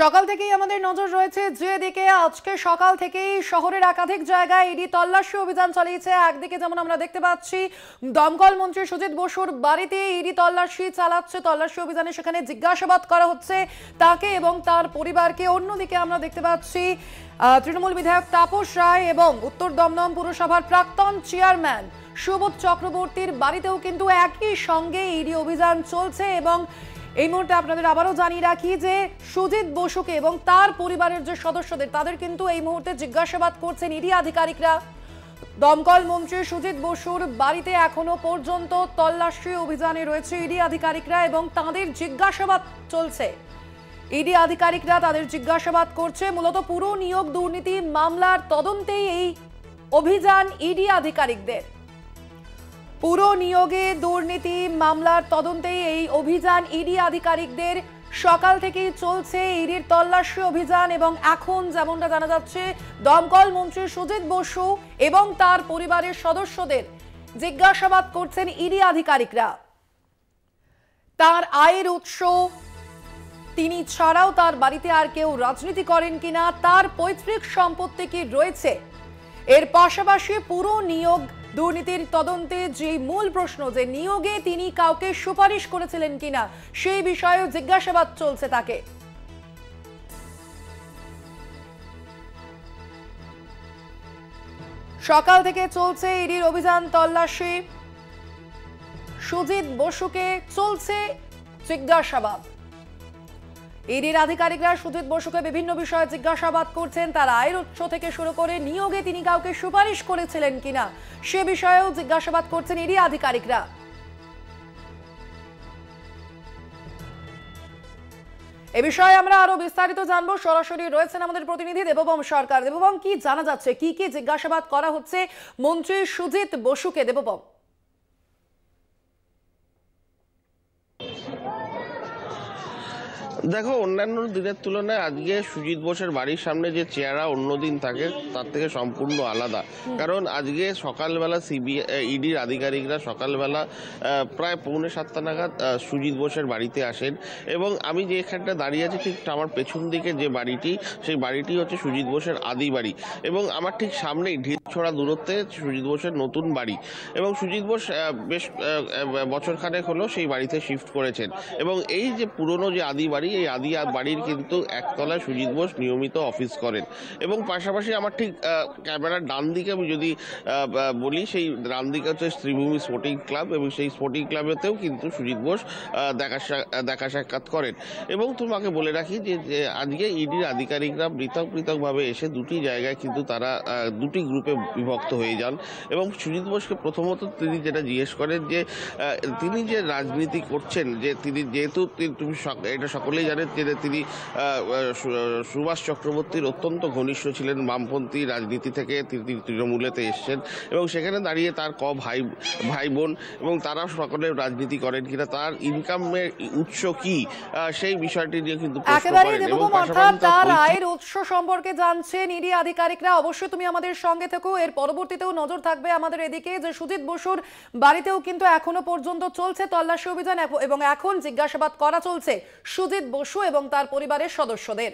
সকাল থেকেই আমাদের নজর রয়েছে যেদিকে আজকে সকাল থেকেই শহরের একাধিক জায়গায় ইডি তল্লাশি অভিযান চালিয়েছে। একদিকে যেমন আমরা দেখতে পাচ্ছি দমকল মন্ত্রী সুজিত বসুর বাড়িতে ইডি তল্লাশি চালাচ্ছে। তল্লাশি অভিযানে সেখানে জিজ্ঞাসাবাদ করা হচ্ছে তাকে এবং তার পরিবারকে। অন্যদিকে আমরা দেখতে পাচ্ছি তৃণমূল বিধায়ক তাপস রায় এবং উত্তর দমদম পুরসভার প্রাক্তন চেয়ারম্যান সুবোধ চক্রবর্তীর বাড়িতেও কিন্তু একই সঙ্গে ইডি অভিযান চলছে। এবং এই মুহূর্তে আপনাদের আবারও জানিয়ে রাখি যে সুজিত বসুকে এবং তার পরিবারের যে সদস্যদের তাদের কিন্তু এই মুহূর্তে জিজ্ঞাসাবাদ করছেন ইডি আধিকারিকরা। দমকল মন্ত্রী সুজিত বসুর বাড়িতে এখনো পর্যন্ত তল্লাশি অভিযানে রয়েছে ইডি আধিকারিকরা এবং তাদের জিজ্ঞাসাবাদ চলছে। ইডি আধিকারিকরা তাদের জিজ্ঞাসাবাদ করছে। মূলত পুরো নিয়োগ দুর্নীতি মামলার তদন্তেই এই অভিযান ইডি আধিকারিকদের। পুরো নিয়োগে দুর্নীতি মামলার তদন্তেই এই অভিযান ইডি আধিকারিকদের। সকাল থেকেই চলছে ইডির তল্লাশি অভিযান এবং এখন যেমনটা জানা যাচ্ছে দমকল মন্ত্রী সুজিত বসু এবং তার পরিবারের সদস্যদের জিজ্ঞাসাবাদ করছেন ইডি আধিকারিকরা। তার আয়ের উৎস, তিনি ছাড়াও তার বাড়িতে আর কেউ রাজনীতি করেন কিনা, তার পৈতৃক সম্পত্তি কি রয়েছে, এর পাশাপাশি পুরো নিয়োগ দুর্নীতির তদন্তে যে মূল প্রশ্ন যে নিয়োগে তিনি কাউকে সুপারিশ করেছিলেন কিনা সেই বিষয়েও জিজ্ঞাসাবাদ চলছে তাকে। সকাল থেকে চলছে ইডির অভিযান তল্লাশি। সুজিত বসুকে চলছে জিজ্ঞাসাবাদ। ইডির আধিকারিকরা সুজিত বসুকে বিভিন্ন বিষয়ে জিজ্ঞাসাবাদ করছেন। তার আয়ের উৎস থেকে শুরু করে নিয়োগে তিনি কাউকে সুপারিশ করেছিলেন কিনা সে বিষয়েও জিজ্ঞাসাবাদ করছেন ইডি আধিকারিকরা। এ বিষয়ে আমরা আরো বিস্তারিত জানবো। সরাসরি রয়েছেন আমাদের প্রতিনিধি দেববম সরকার। দেববম, কি জানা যাচ্ছে, কি কি জিজ্ঞাসাবাদ করা হচ্ছে মন্ত্রী সুজিত বসুকে? দেববম, দেখো, অন্যান্য দিনের তুলনায় আজকে সুজিত বোসের বাড়ির সামনে যে চেহারা অন্যদিন থাকে তার থেকে সম্পূর্ণ আলাদা। কারণ আজকে সকালবেলা ইডির আধিকারিকরা সকালবেলা প্রায় 6:45 নাগাদ সুজিত বোসের বাড়িতে আসেন এবং আমি যে এখানটা দাঁড়িয়ে আছি ঠিক আমার পেছন দিকে যে বাড়িটি, সেই বাড়িটি হচ্ছে সুজিত বোসের আদি বাড়ি এবং আমার ঠিক সামনেই ঢিলছড়া দূরত্বে সুজিত বোসের নতুন বাড়ি। এবং সুজিত বোস বেশ বছরখানেক হলো সেই বাড়িতে শিফট করেছেন এবং এই যে পুরনো যে আদি বাড়ি, এই আদি বাড়ির কিন্তু একতলায় সুজিত বোস নিয়মিত অফিস করেন। এবং পাশাপাশি আমার ঠিক ক্যামেরার ডান দিকে আমি যদি বলি, সেই ডান দিকে হচ্ছে শ্রীভূমি স্পোর্টিং ক্লাব এবং সেই স্পোর্টিং ক্লাবেতেও কিন্তু সুজিত বোস দেখা সাক্ষাৎ করেন। এবং তোমাকে বলে রাখি যে আজকে ইডির আধিকারিকরা পৃথক পৃথকভাবে এসে দুটি জায়গায় কিন্তু তারা দুটি গ্রুপে বিভক্ত হয়ে যান এবং সুজিত বোসকে প্রথমত তিনি যেটা জিজ্ঞেস করেন যে তিনি যে রাজনীতি করছেন, যে তিনি যেহেতু তুমি এটা সকলেই জানেন যে তিনি সুভাষ চক্রবর্তীর অত্যন্ত ঘনিষ্ঠ ছিলেন, বামপন্থী রাজনীতি থেকে তিনি তৃণমূলেতে এসছেন এবং সেখানে দাঁড়িয়ে তার ভাই বোন এবং তারা সকলে রাজনীতি করেন কিনা, তার ইনকামের উৎস কি, সেই বিষয়টি নিয়ে কিন্তু প্রশ্ন করেন। এবং তার আয়ের উৎস সম্পর্কে জানছেন ইডি আধিকারিকরা। অবশ্যই তুমি আমাদের সঙ্গে থেকো, এর পরবর্তীতেও নজর থাকবে আমাদের এদিকে যে সুজিত বসুর বাড়িতেও কিন্তু এখনো পর্যন্ত চলছে তল্লাশি অভিযান এবং এখন জিজ্ঞাসাবাদ করা চলছে সুজিত বসু এবং তার পরিবারের সদস্যদের।